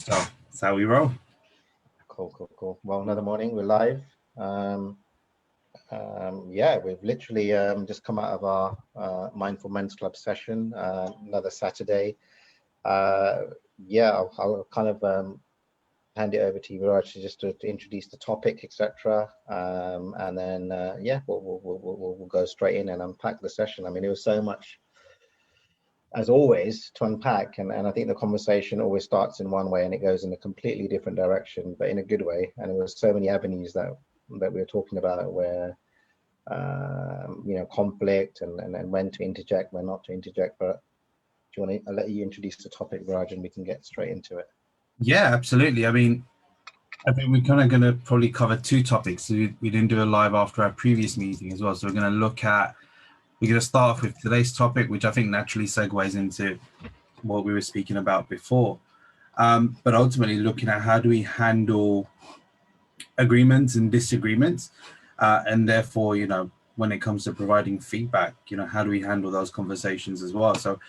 So that's how we roll. Cool. Well, another morning, we're live. Yeah, we've literally just come out of our Mindful Men's Club session, another Saturday. Yeah, I'll kind of hand it over to you, Viraj, just to introduce the topic, etc. And then, yeah, we'll go straight in and unpack the session. I mean, there was so much, as always, to unpack, and I think the conversation always starts in one way and it goes in a completely different direction, but in a good way. And there was so many avenues that we were talking about, where you know, conflict and when to interject, when not to interject. But do you want to? I'll let you introduce the topic, Raj, and we can get straight into it. Yeah, absolutely. I mean, I think we're kind of going to probably cover two topics. So we didn't do a live after our previous meeting as well. So we're going to start off with today's topic, which I think naturally segues into what we were speaking about before. But ultimately looking at how do we handle agreements and disagreements, and therefore, you know, when it comes to providing feedback, you know, how do we handle those conversations as well? So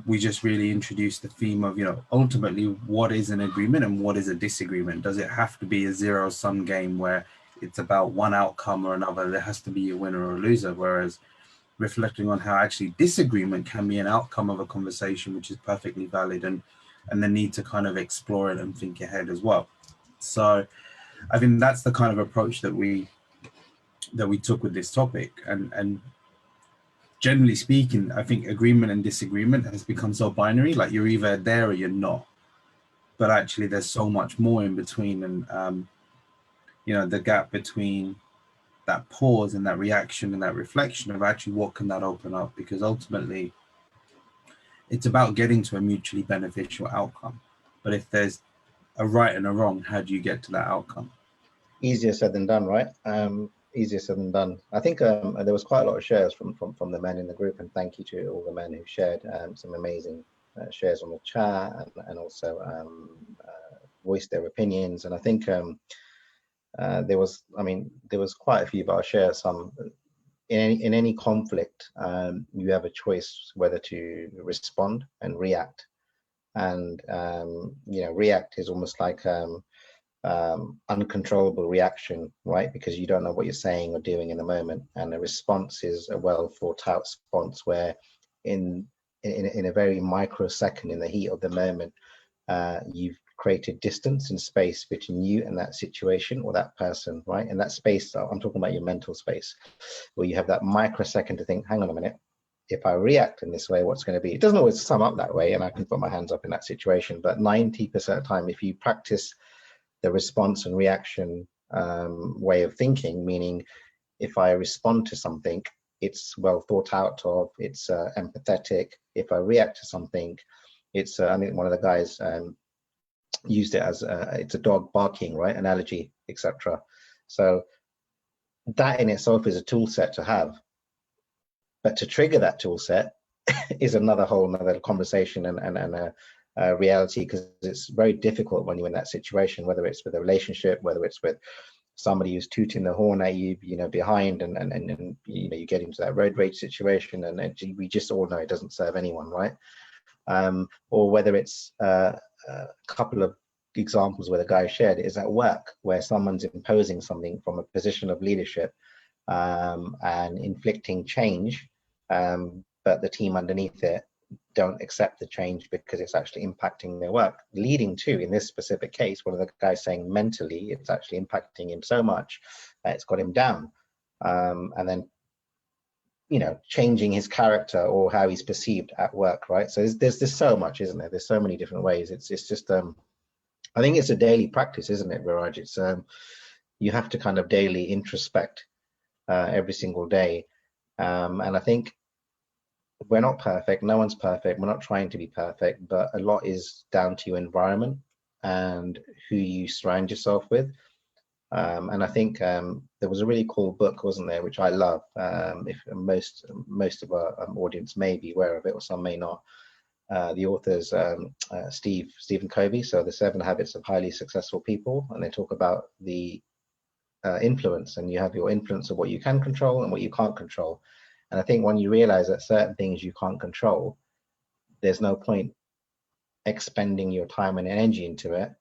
we just really introduced the theme of, you know, ultimately what is an agreement and what is a disagreement? Does it have to be a zero-sum game where it's about one outcome or another? There has to be a winner or a loser. Whereas reflecting on how actually disagreement can be an outcome of a conversation, which is perfectly valid, and the need to kind of explore it and think ahead as well. So I think that's the kind of approach that we took with this topic. And generally speaking, I think agreement and disagreement has become so binary, like you're either there or you're not. But actually there's so much more in between, and you know, the gap between that pause and that reaction and that reflection of actually what can that open up, because ultimately it's about getting to a mutually beneficial outcome. But if there's a right and a wrong, how do you get to that outcome? Easier said than done, right? Easier said than done. I think there was quite a lot of shares from the men in the group, and thank you to all the men who shared some amazing shares on the chat, and also voiced their opinions. And I think there was quite a few, but I'll share some. In any conflict, you have a choice whether to respond and react. And you know, react is almost like uncontrollable reaction, right? Because you don't know what you're saying or doing in the moment. And the response is a well thought out response, where in a very microsecond, in the heat of the moment, you've created distance and space between you and that situation or that person, right? And that space, I'm talking about your mental space, where you have that microsecond to think, hang on a minute, if I react in this way, what's going to be? It doesn't always sum up that way, and I can put my hands up in that situation, but 90% of the time, if you practice the response and reaction way of thinking, meaning if I respond to something, it's well thought out of, it's empathetic. If I react to something, it's I think one of the guys used it as it's a dog barking, right? Analogy, etc. So that in itself is a tool set to have, but to trigger that tool set is another conversation and a reality, because it's very difficult when you're in that situation, whether it's with a relationship, whether it's with somebody who's tooting the horn at you, you know, behind, and you know, you get into that road rage situation, and we just all know it doesn't serve anyone, right? Or whether it's a couple of examples where the guy shared, is at work, where someone's imposing something from a position of leadership and inflicting change, but the team underneath it don't accept the change because it's actually impacting their work, leading to, in this specific case, one of the guys saying mentally it's actually impacting him so much that it's got him down, and then, you know, changing his character or how he's perceived at work, right? So there's so much, isn't there? There's so many different ways. It's just I think it's a daily practice, isn't it, Viraj? It's you have to kind of daily introspect every single day, and I think we're not perfect. No one's perfect. We're not trying to be perfect, but a lot is down to your environment and who you surround yourself with. And I think there was a really cool book, wasn't there, which I love. If most of our audience may be aware of it, or some may not. The author's Stephen Covey. So the 7 Habits of Highly Successful People, and they talk about the influence, and you have your influence of what you can control and what you can't control. And I think when you realize that certain things you can't control, there's no point expending your time and energy into it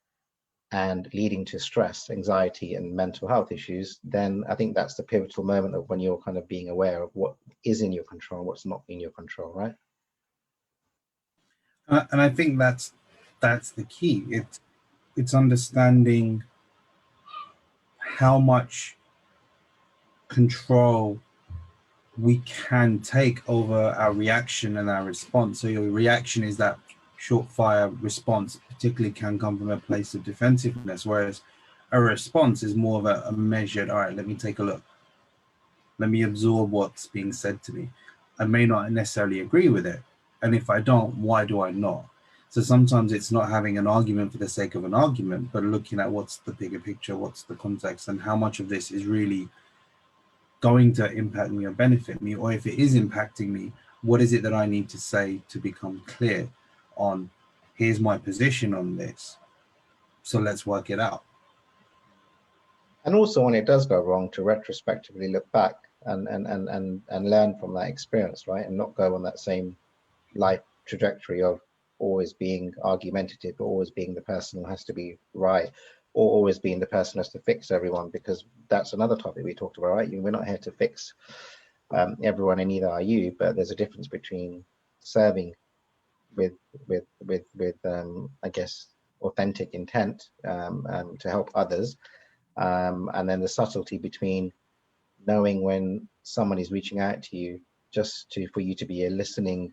and leading to stress, anxiety, and mental health issues, then I think that's the pivotal moment of when you're kind of being aware of what is in your control, what's not in your control, right? And I think that's the key. It's understanding how much control we can take over our reaction and our response. So your reaction is that short fire response, particularly can come from a place of defensiveness, whereas a response is more of a measured, all right, let me take a look. Let me absorb what's being said to me. I may not necessarily agree with it. And if I don't, why do I not? So sometimes it's not having an argument for the sake of an argument, but looking at what's the bigger picture, what's the context, and how much of this is really going to impact me or benefit me, or if it is impacting me, what is it that I need to say to become clear on, here's my position on this, so let's work it out. And also when it does go wrong, to retrospectively look back and learn from that experience, right? And not go on that same life trajectory of always being argumentative, or always being the person who has to be right, or always being the person who has to fix everyone, because that's another topic we talked about, right? We're not here to fix everyone, and neither are you, but there's a difference between serving with I guess authentic intent to help others, and then the subtlety between knowing when someone is reaching out to you just for you to be a listening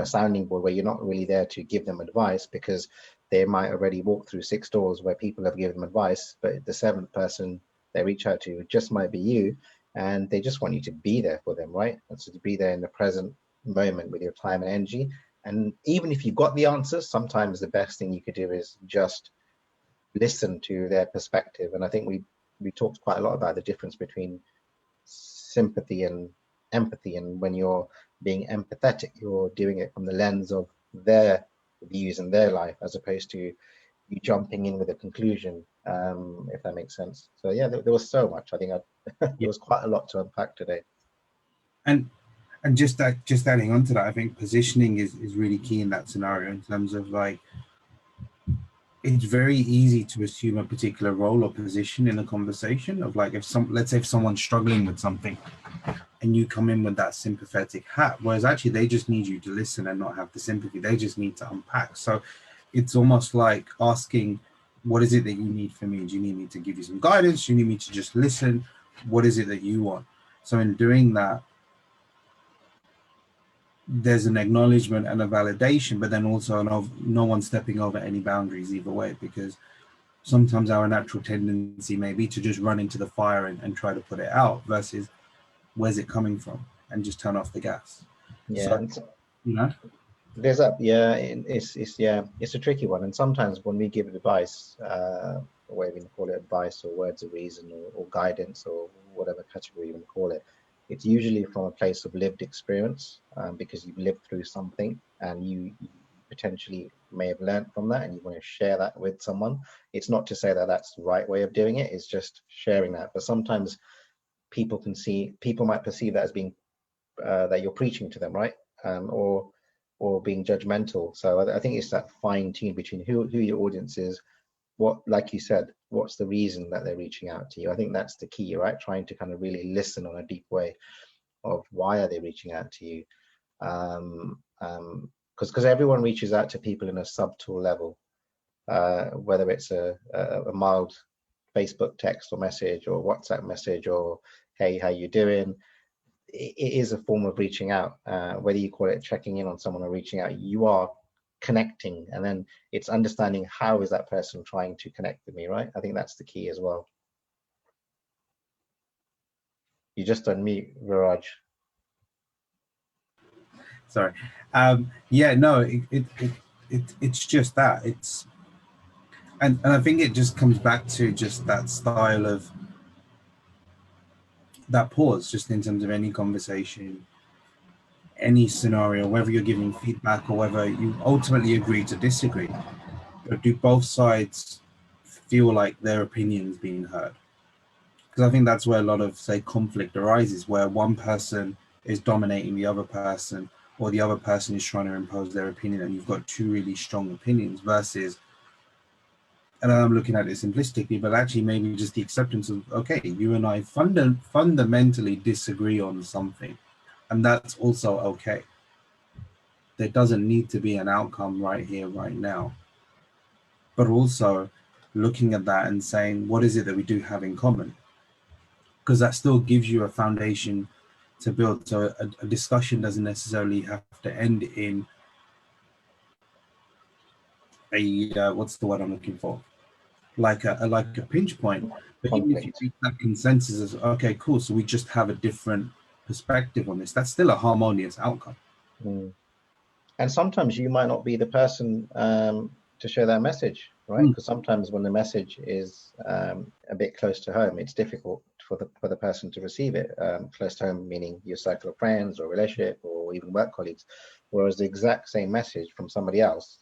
sounding board, where you're not really there to give them advice, because they might already walk through 6 doors where people have given them advice, but the 7th person they reach out to just might be you, and they just want you to be there for them, right? And so to be there in the present moment with your time and energy. And even if you've got the answers, sometimes the best thing you could do is just listen to their perspective. And I think we talked quite a lot about the difference between sympathy and empathy, and when you're being empathetic, you're doing it from the lens of their views and their life, as opposed to you jumping in with a conclusion, if that makes sense. So yeah, there was so much. I think there was quite a lot to unpack today. And just adding on to that, I think positioning is really key in that scenario, in terms of, like, it's very easy to assume a particular role or position in a conversation of, like, let's say if someone's struggling with something and you come in with that sympathetic hat, whereas actually they just need you to listen and not have the sympathy. They just need to unpack. So it's almost like asking, what is it that you need from me? Do you need me to give you some guidance? Do you need me to just listen? What is it that you want? So in doing that, there's an acknowledgement and a validation, but then also no one stepping over any boundaries either way, because sometimes our natural tendency may be to just run into the fire and try to put it out, versus where's it coming from, and just turn off the gas. Yeah, so, you know, there's that. Yeah, it's a tricky one. And sometimes when we give advice, whether you call it advice or words of reason or guidance or whatever category you want to call it, it's usually from a place of lived experience, because you've lived through something and you potentially may have learned from that, and you want to share that with someone. It's not to say that that's the right way of doing it, it's just sharing that. But sometimes people might perceive that as being that you're preaching to them, right? Or being judgmental. So I think it's that fine tune between who your audience is, what, like you said, what's the reason that they're reaching out to you. I think that's the key, right? Trying to kind of really listen on a deep way of why are they reaching out to you, because everyone reaches out to people in a subtle level, whether it's a mild Facebook text or message or WhatsApp message or hey, how you doing. It is a form of reaching out, whether you call it checking in on someone or reaching out. You are connecting, and then it's understanding how is that person trying to connect with me, right? I think that's the key as well. You just unmute, Viraj. Sorry. Yeah, no, it's just that. It's and I think it just comes back to just that style of that pause, just in terms of any conversation, any scenario, whether you're giving feedback or whether you ultimately agree to disagree. But do both sides feel like their opinion is being heard? Because I think that's where a lot of, say, conflict arises, where one person is dominating the other person, or the other person is trying to impose their opinion, and you've got two really strong opinions versus, and I'm looking at it simplistically, but actually maybe just the acceptance of, okay, you and I fundamentally disagree on something, and that's also okay. There doesn't need to be an outcome right here, right now, but also looking at that and saying, what is it that we do have in common? Because that still gives you a foundation to build. So a discussion doesn't necessarily have to end in a what's the word I'm looking for? Like a pinch point. But even if you Conflict. reach that consensus as, okay, cool, so we just have a different perspective on this, that's still a harmonious outcome. Mm. And sometimes you might not be the person to share that message, right? Because sometimes when the message is a bit close to home, it's difficult for the person to receive it. Close to home meaning your circle of friends or relationship or even work colleagues, whereas the exact same message from somebody else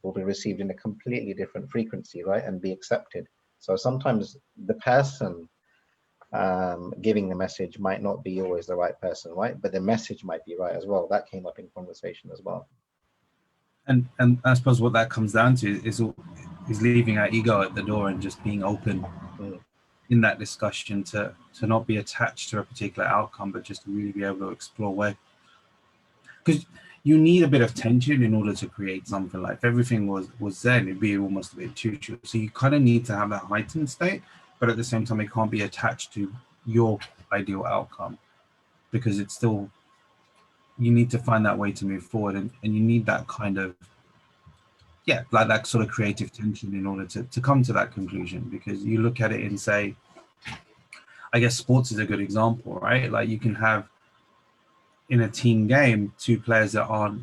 will be received in a completely different frequency, right, and be accepted. So sometimes the person giving the message might not be always the right person, right? But the message might be right as well. That came up in conversation as well. And I suppose what that comes down to is leaving our ego at the door and just being open Mm. in that discussion to not be attached to a particular outcome, but just to really be able to explore where, because you need a bit of tension in order to create something. Like if everything was zen, it'd be almost a bit too true. So you kind of need to have that heightened state, but at the same time it can't be attached to your ideal outcome, because it's still, you need to find that way to move forward, and you need that kind of, yeah, like that sort of creative tension in order to come to that conclusion. Because you look at it and say, I guess sports is a good example, right? Like you can have in a team game two players that aren't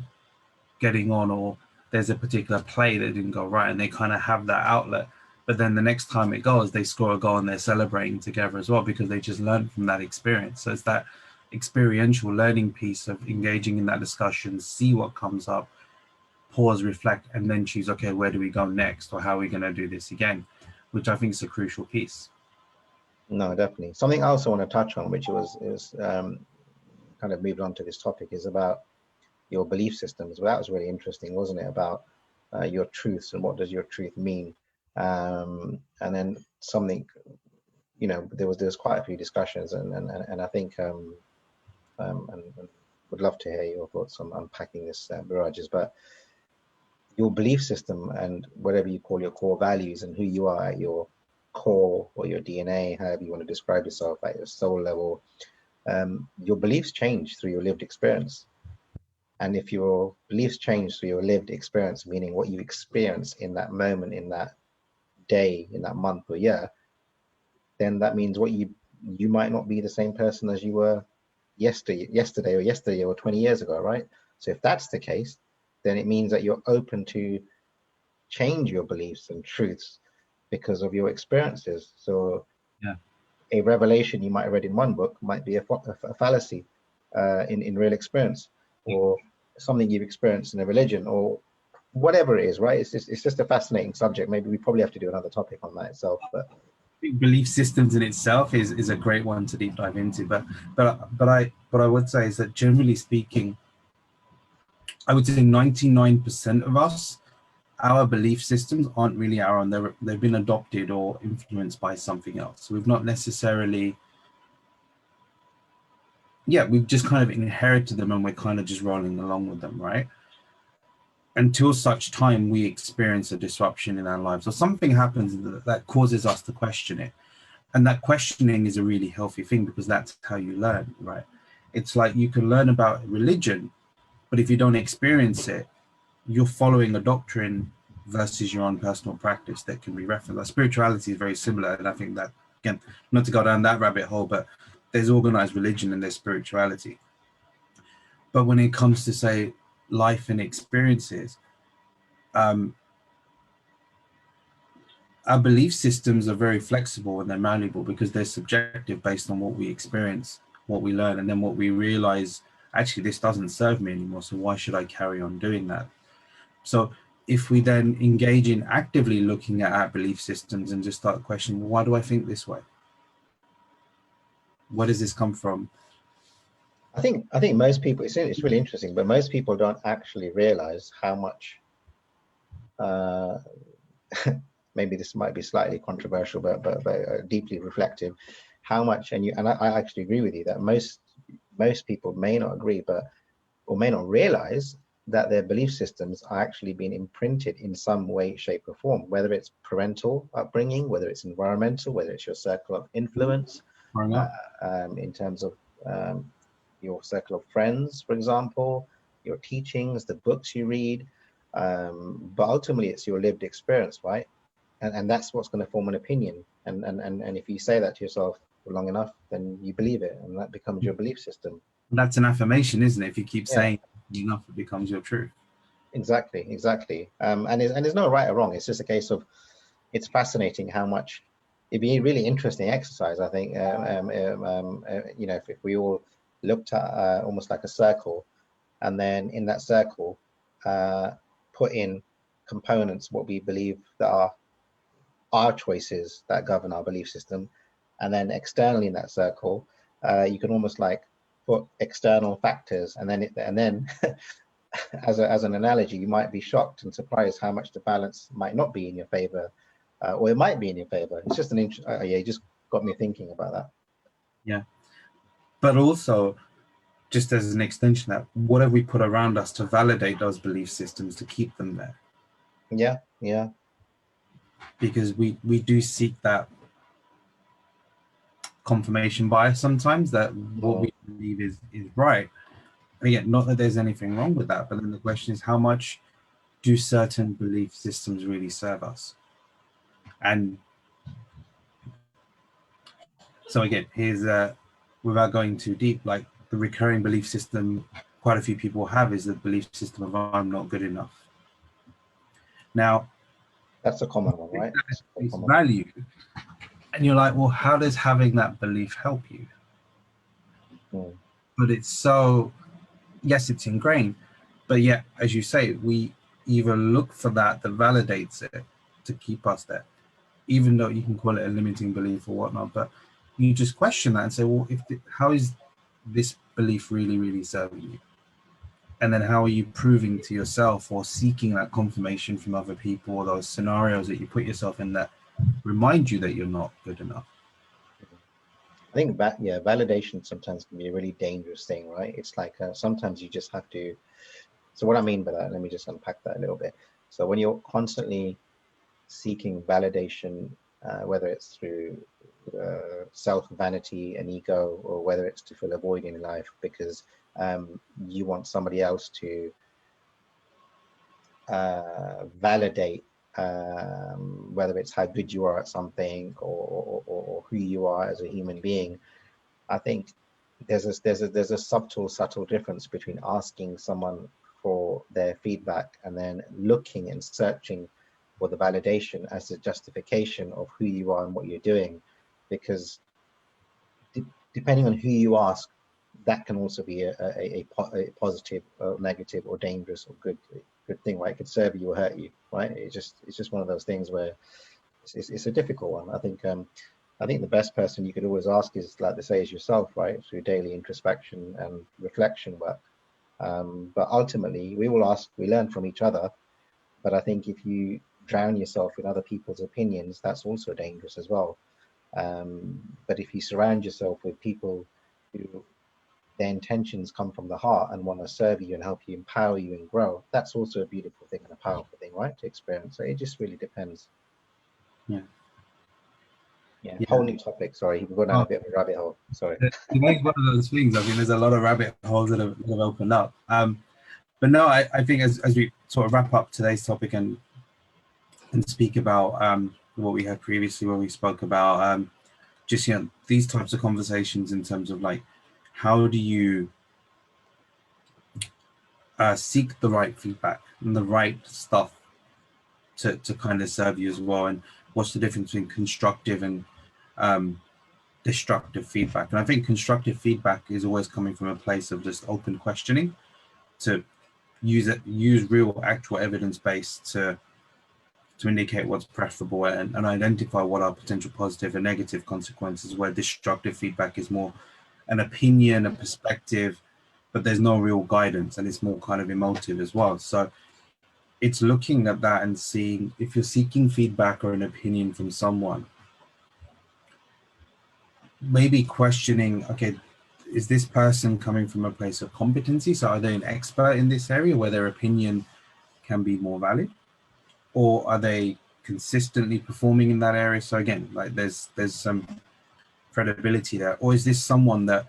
getting on, or there's a particular play that didn't go right, and they kind of have that outlet, but then the next time it goes, they score a goal and they're celebrating together as well, because they just learned from that experience. So it's that experiential learning piece of engaging in that discussion, see what comes up, pause, reflect, and then choose, okay, where do we go next, or how are we going to do this again, which I think is a crucial piece. No, definitely. Something else I want to touch on, which is kind of moving on to this topic, is about your belief systems. Well, that was really interesting, wasn't it? About your truths and what does your truth mean? And then something, you know, there was quite a few discussions, and I think and would love to hear your thoughts on unpacking this, Birages. But your belief system and whatever you call your core values and who you are at your core or your DNA, however you want to describe yourself at your soul level, your beliefs change through your lived experience. And if your beliefs change through your lived experience, meaning what you experience in that moment, in that day, in that month or year, then that means what you might not be the same person as you were yesterday or 20 years ago, right? So if that's the case, then it means that you're open to change your beliefs and truths because of your experiences. So Yeah. a revelation you might have read in one book might be a fallacy in real experience, or something you've experienced in a religion, or whatever it is, right? It's just a fascinating subject. Maybe we probably have to do another topic on that itself. But Belief systems in itself is a great one to deep dive into, but I would say is that generally speaking, I would say 99% of us, our belief systems aren't really our own. They've been adopted or influenced by something else. We've not necessarily, yeah, we've just kind of inherited them and we're kind of just rolling along with them, right? Until such time we experience a disruption in our lives or something happens that causes us to question it. And that questioning is a really healthy thing, because that's how you learn, right? It's like you can learn about religion, but if you don't experience it, you're following a doctrine versus your own personal practice that can be referenced. Like spirituality is very similar, and I think that, again, not to go down that rabbit hole, but there's organized religion and there's spirituality. But when it comes to, say, life and experiences, um, our belief systems are very flexible and they're malleable because they're subjective based on what we experience, what we learn, and then what we realize, actually, this doesn't serve me anymore, so why should I carry on doing that? So if we then engage in actively looking at our belief systems and just start questioning, why do I think this way? Where does this come from? I think most people, it's really interesting, but most people don't actually realize how much, uh, maybe this might be slightly controversial, but deeply reflective, how much, and I actually agree with you that most people may not agree, but or may not realize that their belief systems are actually being imprinted in some way, shape, or form, whether it's parental upbringing, whether it's environmental, whether it's your circle of influence, Growing uh, up. in terms of your circle of friends, for example, your teachings, the books you read. But ultimately, it's your lived experience, right? And that's what's going to form an opinion. And if you say that to yourself for long enough, then you believe it, and that becomes your belief system. That's an affirmation, isn't it? If you keep Yeah, saying it enough, it becomes your truth. exactly. And there's no right or wrong. It's just a case of, it's fascinating how much it'd be a really interesting exercise. I think, if we all looked at almost like a circle, and then in that circle, uh, put in components what we believe that are our choices that govern our belief system, and then externally in that circle, you can almost like put external factors, and then as an analogy, you might be shocked and surprised how much the balance might not be in your favor, or it might be in your favor. It's just yeah, you just got me thinking about that. Yeah. But also, just as an extension of that, what have we put around us to validate those belief systems to keep them there? Yeah. Because we do seek that confirmation bias sometimes that what Mm. we believe is right. Again, not that there's anything wrong with that, but then the question is how much do certain belief systems really serve us? And so again, here's without going too deep, like the recurring belief system quite a few people have is the belief system of I'm not good enough. Now, That's a common one, right? That's a face common. value, and you're like, well, how does having that belief help you? Mm. But it's so, yes, it's ingrained, but yet, as you say, we either look for that validates it to keep us there, even though you can call it a limiting belief or whatnot, but you just question that and say, well, how is this belief really, really serving you? And then how are you proving to yourself or seeking that confirmation from other people or those scenarios that you put yourself in that remind you that you're not good enough? I think that, yeah, validation sometimes can be a really dangerous thing, right? It's like, sometimes you just have to. So what I mean by that, let me just unpack that a little bit. So when you're constantly seeking validation, whether it's through self vanity and ego, or whether it's to fill a void in life because you want somebody else to validate, whether it's how good you are at something, or who you are as a human being. I think there's a subtle difference between asking someone for their feedback and then looking and searching for the validation as a justification of who you are and what you're doing, because depending on who you ask, that can also be a positive or negative or dangerous or good thing, right? It could serve you or hurt you, right? It's just one of those things where it's a difficult one. I think the best person you could always ask is, like they say, is yourself, right? Through daily introspection and reflection work. But ultimately, we learn from each other. But I think if you drown yourself in other people's opinions, that's also dangerous as well. But if you surround yourself with people who their intentions come from the heart and want to serve you and help you, empower you and grow, that's also a beautiful thing and a powerful thing, right? To experience. So it just really depends. Yeah. Yeah. Whole Yeah. new topic. Sorry, we've gone down a Oh, bit of a rabbit hole. Sorry. today's one of those things. I mean, there's a lot of rabbit holes that have opened up. But no, I think as we sort of wrap up today's topic and speak about what we had previously, where we spoke about just these types of conversations in terms of like how do you seek the right feedback and the right stuff to kind of serve you as well, and what's the difference between constructive and um, destructive feedback. And I think constructive feedback is always coming from a place of just open questioning, to use real actual evidence base to indicate what's preferable, and identify what are potential positive and negative consequences, where destructive feedback is more an opinion, a perspective, but there's no real guidance, and it's more kind of emotive as well. So it's looking at that and seeing if you're seeking feedback or an opinion from someone, maybe questioning, okay, is this person coming from a place of competency? So are they an expert in this area where their opinion can be more valid? Or are they consistently performing in that area? So again, like there's some credibility there. Or is this someone that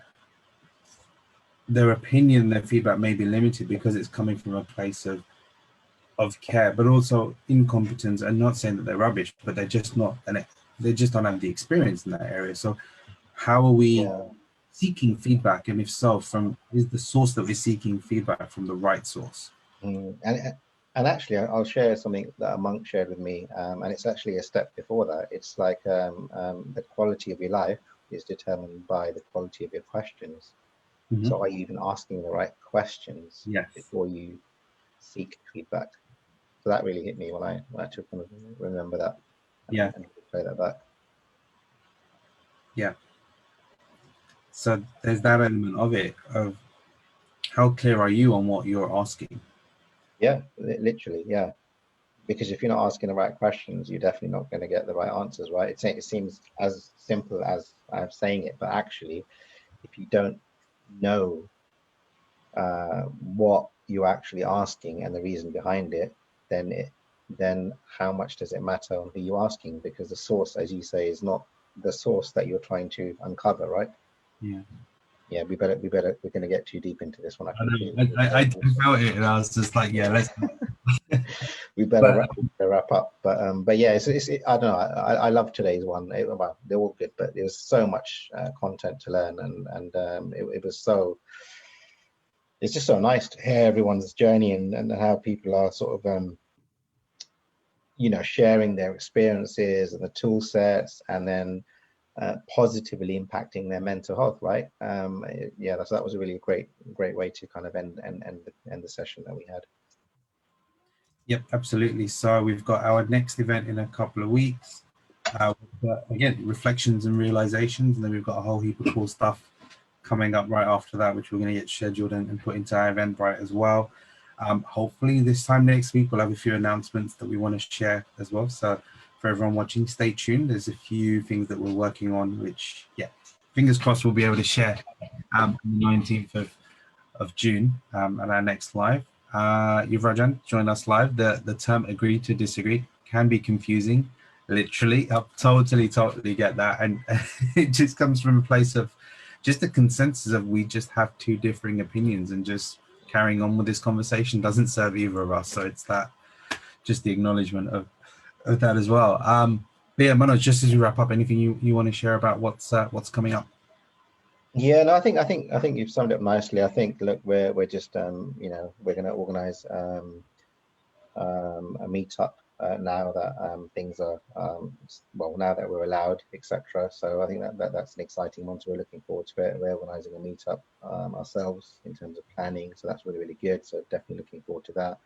their opinion, their feedback may be limited because it's coming from a place of care, but also incompetence, and not saying that they're rubbish, but they're just not, and they just don't have the experience in that area. So how are we seeking feedback? And if so, is the source that we're seeking feedback from the right source? And actually, I'll share something that a monk shared with me, and it's actually a step before that. It's like the quality of your life is determined by the quality of your questions. Mm-hmm. So are you even asking the right questions Yes. before you seek feedback? So that really hit me when I took kind of remember that. Yeah. And play that back. Yeah. So there's that element of it, of how clear are you on what you're asking? Yeah, literally, yeah. Because if you're not asking the right questions, you're definitely not going to get the right answers, right? It seems as simple as I'm saying it, but actually, if you don't know what you're actually asking and the reason behind it, then how much does it matter on who you're asking? Because the source, as you say, is not the source that you're trying to uncover, right? Yeah. Yeah, we're going to get too deep into this one. I felt it, and I was just like, yeah, let's. we better wrap up. But yeah, I don't know. I love today's one. Well, they're all good, but there's so much content to learn, and it was so. It's just so nice to hear everyone's journey and how people are sort of sharing their experiences and the tool sets, and then positively impacting their mental health, right? Yeah, that was a really great way to kind of end the session that we had. Yep, absolutely. So we've got our next event in a couple of weeks. Again, reflections and realizations, and then we've got a whole heap of cool stuff coming up right after that, which we're going to get scheduled and put into our Eventbrite as well. Hopefully this time next week, we'll have a few announcements that we want to share as well. So for everyone watching, stay tuned. There's a few things that we're working on, which, yeah, fingers crossed we'll be able to share on the 19th of June at our next live. Yuvrajan, join us live. The term agree to disagree can be confusing, literally. I totally get that. And it just comes from a place of just a consensus of we just have two differing opinions, and just carrying on with this conversation doesn't serve either of us. So it's that, just the acknowledgement of that as well. But yeah, Manoj, just as we wrap up, anything you want to share about what's coming up? Yeah, no, I think you've summed it up nicely. I think, look, we're just we're going to organize a meetup now that things are now that we're allowed, etc. So I think that's an exciting one. So we're looking forward to it. We're organizing a meetup ourselves in terms of planning, so that's really good. So definitely looking forward to that.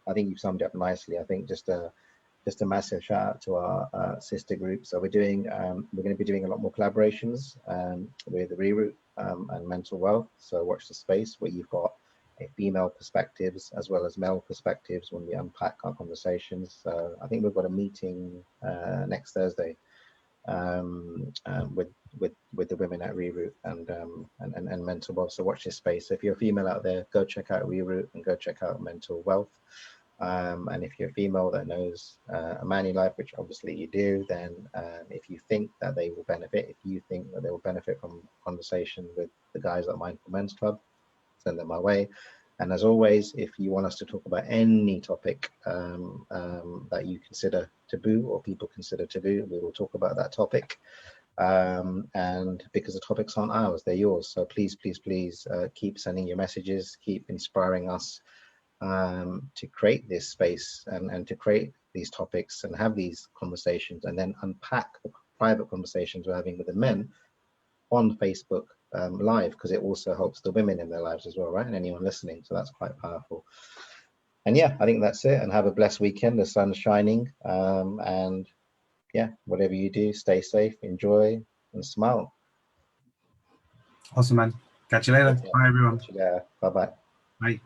I think you've summed it up nicely. I think just a massive shout out to our sister group. So we're going to be doing a lot more collaborations with Reroute and Mental Wealth. So watch the space where you've got female perspectives as well as male perspectives when we unpack our conversations. So I think we've got a meeting next Thursday with the women at Reroute and Mental Wealth. So watch this space. So if you're a female out there, go check out Reroute and go check out Mental Wealth. And if you're a female that knows a manly life, which obviously you do, then if you think that they will benefit, from conversation with the guys at Mindful Men's Club, send them my way. And as always, if you want us to talk about any topic that you consider taboo or people consider taboo, we will talk about that topic. And because the topics aren't ours, they're yours. So please keep sending your messages, keep inspiring us to create this space and to create these topics and have these conversations, and then unpack the private conversations we're having with the men on Facebook live, because it also helps the women in their lives as well, right? And anyone listening. So that's quite powerful. And yeah, I think that's it. And have a blessed weekend. The sun's shining. And yeah, whatever you do, stay safe, enjoy, and smile. Awesome, man. Catch you later. Bye, everyone. Bye bye. Bye.